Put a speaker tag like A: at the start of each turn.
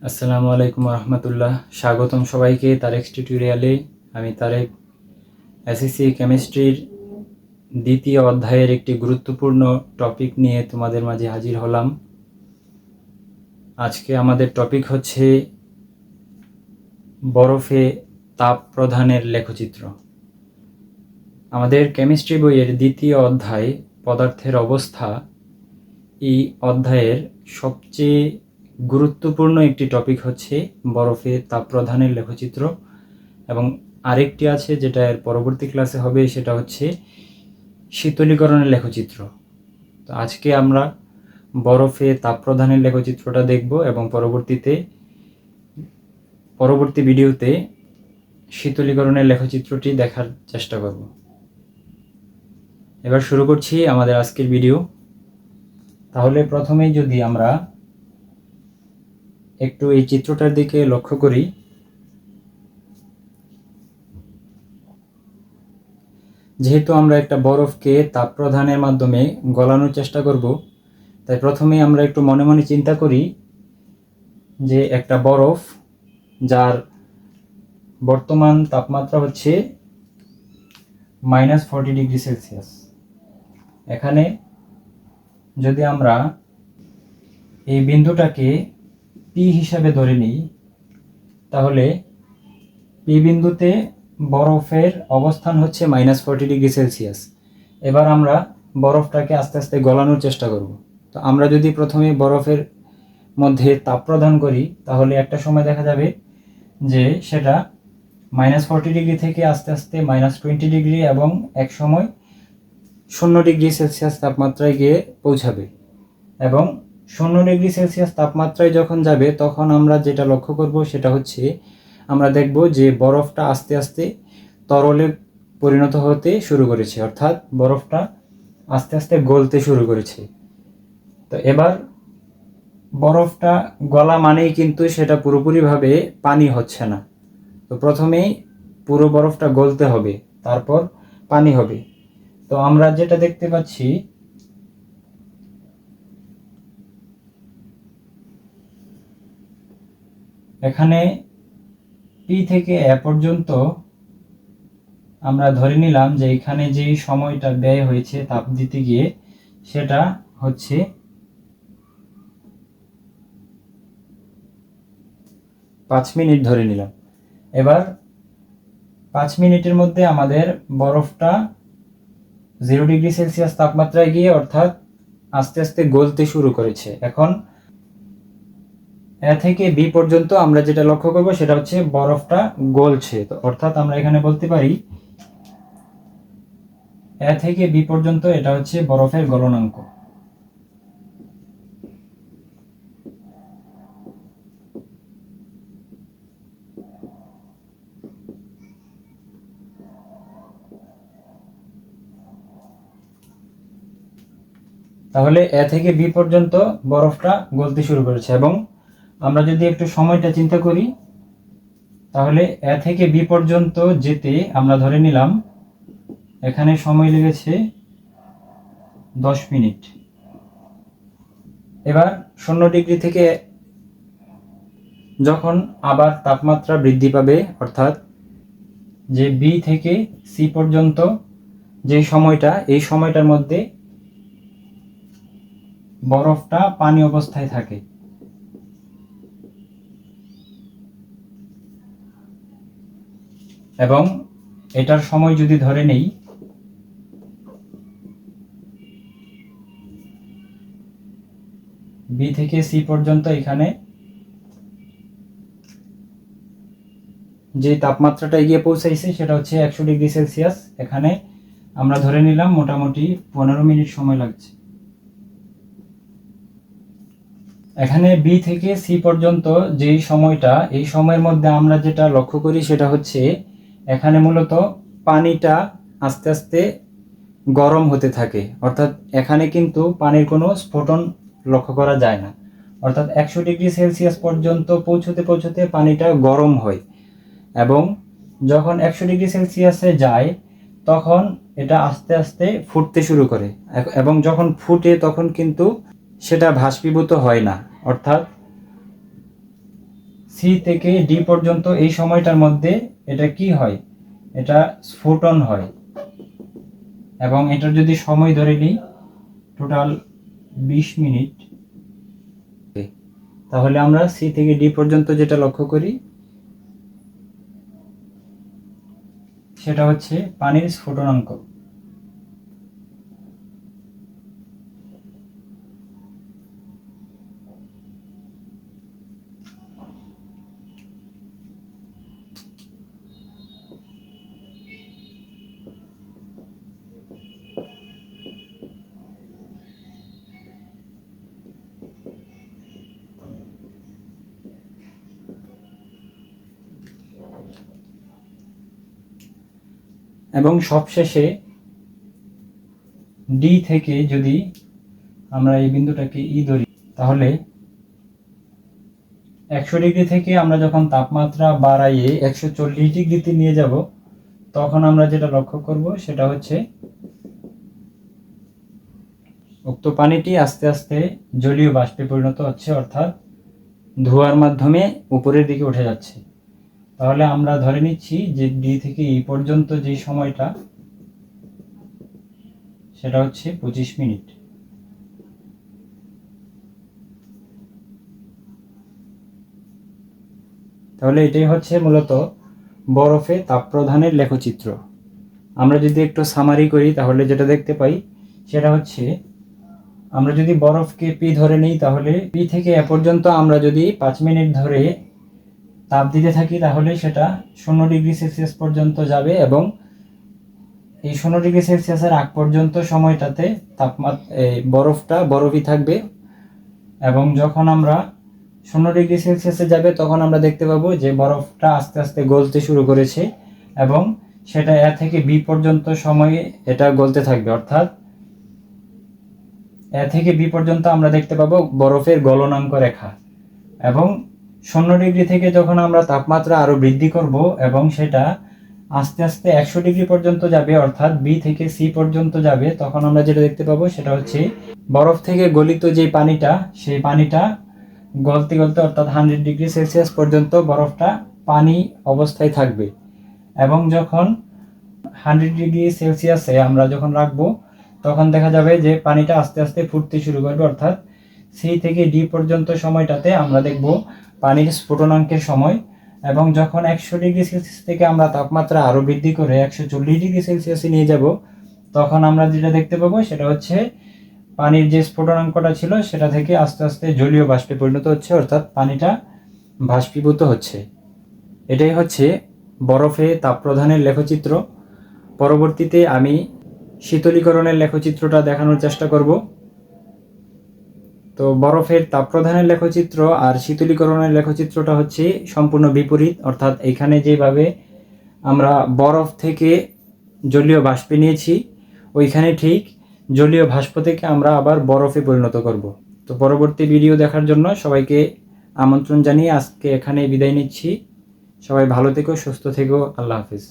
A: আসসালামু আলাইকুম রহমতুল্লাহ। স্বাগতম সবাইকে তারেক টিউটোরিয়ালে। আমি তারেক এসএসসি কেমিস্ট্রির দ্বিতীয় অধ্যায়ের একটি গুরুত্বপূর্ণ টপিক নিয়ে তোমাদের মাঝে হাজির হলাম। আজকে আমাদের টপিক হচ্ছে বরফে তাপ প্রদানের লেখচিত্র। আমাদের কেমিস্ট্রি বইয়ের দ্বিতীয় অধ্যায় পদার্থের অবস্থা, এই অধ্যায়ের সবচেয়ে গুরুত্বপূর্ণ একটি টপিক হচ্ছে বরফে তাপ প্রদানের লেখচিত্র, এবং আরেকটি আছে যেটা এর পরবর্তী ক্লাসে হবে, সেটা হচ্ছে শীতলীকরণের লেখচিত্র। তো আজকে আমরা বরফে তাপ প্রদানের লেখচিত্রটা দেখব এবং পরবর্তী ভিডিওতে শীতলীকরণের লেখচিত্রটি দেখার চেষ্টা করব। এবার শুরু করছি আমাদের আজকের ভিডিও। তাহলে প্রথমেই যদি আমরা একটু এই চিত্রটার দিকে লক্ষ্য করি, যেহেতু আমরা একটা বরফকে তাপ প্রদানের মাধ্যমে গলানোর চেষ্টা করব, তাই প্রথমেই আমরা একটু মনে মনে চিন্তা করি যে একটা বরফ যার বর্তমান তাপমাত্রা হচ্ছে -40°C। এখানে যদি আমরা এই বিন্দুটাকে পি হিসাবে ধরে নিই, তাহলে পি বিন্দুতে বরফের অবস্থান হচ্ছে -40°C। এবার আমরা বরফটাকে আস্তে আস্তে গলানোর চেষ্টা করব। তো আমরা যদি প্রথমে বরফের মধ্যে তাপ প্রদান করি, তাহলে একটা সময় দেখা যাবে যে সেটা -40° থেকে আস্তে আস্তে -20° এবং এক সময় 0°C তাপমাত্রায় গিয়ে পৌঁছাবে। এবং 0°C তাপমাত্রায় যখন যাবে, তখন আমরা যেটা লক্ষ্য করব সেটা হচ্ছে, আমরা দেখব যে বরফটা আস্তে আস্তে তরলে পরিণত হতে শুরু করেছে, অর্থাৎ বরফটা আস্তে আস্তে গলতে শুরু করেছে। তো এবার বরফটা গলা মানেই কিন্তু সেটা পুরোপুরিভাবে পানি হচ্ছে না। তো প্রথমেই পুরো বরফটা গলতে হবে, তারপর পানি হবে। তো আমরা যেটা দেখতে পাচ্ছি, এখানে পি থেকে এ পর্যন্ত আমরা ধরে নিলাম যে এখানে যে সময়টা ব্যয় হয়েছে তাপ দিতে গিয়ে, সেটা হচ্ছে 5 মিনিট ধরে নিলাম। এবার 5 মিনিটের মধ্যে আমাদের বরফটা 0°C তাপমাত্রায় গিয়ে, অর্থাৎ আস্তে আস্তে গলতে শুরু করেছে। এখন এ থেকে বি পর্যন্ত আমরা যেটা লক্ষ্য করব সেটা হচ্ছে বরফটা গলছে। তো অর্থাৎ আমরা এখানে বলতে পারি এ থেকে বি পর্যন্ত এটা হচ্ছে বরফের গলনাঙ্ক। তাহলে এ থেকে বি পর্যন্ত বরফটা গলতে শুরু করেছে, এবং আমরা যদি একটু সময়টা চিন্তা করি, তাহলে এ থেকে বি পর্যন্ত যেতে আমরা ধরে নিলাম এখানে সময় লেগেছে 10 মিনিট। এবার 0° থেকে যখন আবার তাপমাত্রা বৃদ্ধি পাবে, অর্থাৎ যে বি থেকে সি পর্যন্ত যে সময়টা, এই সময়টার মধ্যে বরফটা পানি অবস্থায় থাকে। এবং এটার সময় যদি ধরে নেই, বি থেকে সি পর্যন্ত এখানে যে তাপমাত্রাটা গিয়ে পৌঁছাইছে সেটা হচ্ছে 100°C। এখানে আমরা ধরে নিলাম মোটামুটি 15 মিনিট সময় লাগছে। এখানে বি থেকে সি পর্যন্ত যেই সময়টা, এই সময়ের মধ্যে আমরা যেটা লক্ষ্য করি সেটা হচ্ছে এখানে মূলত পানিটা আস্তে আস্তে গরম হতে থাকে, অর্থাৎ এখানে কিন্তু পানির কোনো স্ফোটন লক্ষ্য করা যায় না। অর্থাৎ 100°C পর্যন্ত পৌঁছতে পৌঁছতে পানিটা গরম হয়, এবং যখন 100°C যায়, তখন এটা আস্তে আস্তে ফুটতে শুরু করে, এবং যখন ফুটে তখন কিন্তু সেটা ভাষ্পীভূত হয় না, অর্থাৎ সি থেকে ডি পর্যন্ত এই সময়টার মধ্যে এটা কি হয়, এটা স্ফুটন হয়। এবং এটার যদি সময় ধরে নিই টোটাল 20 মিনিট, তাহলে আমরা সি থেকে ডি পর্যন্ত যেটা লক্ষ্য করি সেটা হচ্ছে পানির স্ফুটনাঙ্ক। এবং সবশেষে ডি থেকে যদি আমরা এই বিন্দুটাকে ই ধরি, তাহলে 100 ডিগ্রি থেকে আমরা যখন তাপমাত্রা বাড়াইয়ে 140 ডিগ্রিতে নিয়ে যাব, তখন আমরা যেটা লক্ষ্য করব সেটা হচ্ছে উক্ত পানিটি আস্তে আস্তে জলীয় বাষ্পে পরিণত হচ্ছে, অর্থাৎ ধোঁয়ার মাধ্যমে উপরের দিকে উঠে যাচ্ছে। তাহলে আমরা ধরে নিচ্ছি যে ডি থেকে ই পর্যন্ত যে সময়টা সেটা হচ্ছে 25 মিনিট। তাহলে এটাই হচ্ছে মূলত বরফে তাপ প্রদানের লেখচিত্র। আমরা যদি একটু সামারি করি তাহলে যেটা দেখতে পাই সেটা হচ্ছে, আমরা যদি বরফকে পি ধরে নিই তাহলে পি থেকে এ পর্যন্ত আমরা যদি 5 মিনিট ধরে তাপ দিতে থাকি তাহলে সেটা 0 ডিগ্রি সেলসিয়াস পর্যন্ত যাবে, এবং এই 0 ডিগ্রি সেলসিয়াসের আগ পর্যন্ত সময়টাতে বরফটা বরফই থাকবে। এবং যখন আমরা 0 ডিগ্রি সেলসিয়াসে যাবে তখন আমরা দেখতে পাবো যে বরফটা আস্তে আস্তে গলতে শুরু করেছে, এবং সেটা এ থেকে বি পর্যন্ত সময়ে এটা গলতে থাকবে, অর্থাৎ এ থেকে বি পর্যন্ত আমরা দেখতে পাবো বরফের গলনাঙ্ক রেখা। এবং 0 ডিগ্রি থেকে যখন আমরা তাপমাত্রা আরো বৃদ্ধি করব এবং সেটা আস্তে আস্তে 100 ডিগ্রি পর্যন্ত যাবে, অর্থাৎ বি থেকে সি পর্যন্ত যাবে, তখন আমরা যেটা দেখতে পাবো সেটা হচ্ছে বরফ থেকে গলিত যে পানিটা, সেই পানিটা গলতে গলতে অর্থাৎ 100 ডিগ্রি সেলসিয়াস পর্যন্ত বরফটা পানি অবস্থায় থাকবে। এবং যখন 100 ডিগ্রি সেলসিয়াসে আমরা যখন রাখবো তখন দেখা যাবে যে পানিটা আস্তে আস্তে ফুটতে শুরু করবে, অর্থাৎ সি থেকে ডি পর্যন্ত সময়টাতে আমরা দেখব পানির স্ফুটনাঙ্কের সময়। এবং যখন 100 ডিগ্রি সেলসিয়াস থেকে আমরা তাপমাত্রা আরও বৃদ্ধি করে 140 ডিগ্রি সেলসিয়াসে নিয়ে যাব, তখন আমরা যেটা দেখতে পাবো সেটা হচ্ছে পানির যে স্ফুটনাঙ্কটা ছিল সেটা থেকে আস্তে আস্তে জলীয় বাষ্পে পরিণত হচ্ছে, অর্থাৎ পানিটা বাষ্পীভূত হচ্ছে। এটাই হচ্ছে বরফে তাপ প্রদানের লেখচিত্র। পরবর্তীতে আমি শীতলীকরণের লেখচিত্রটা দেখানোর চেষ্টা করব। তো বরফের তাপ প্রদানের লেখচিত্র আর শীতলীকরণের লেখচিত্রটা হচ্ছে সম্পূর্ণ বিপরীত, অর্থাৎ এখানে যেভাবে আমরা বরফ থেকে জলীয় বাষ্পে নিয়েছি, ওইখানে ঠিক জলীয় বাষ্প থেকে আমরা আবার বরফে পরিণত করব। তো পরবর্তী ভিডিও দেখার জন্য সবাইকে আমন্ত্রণ জানিয়ে আজকে এখানে বিদায় নিচ্ছি। সবাই ভালো থেকো, সুস্থ থেকো, আল্লাহ হাফিজ।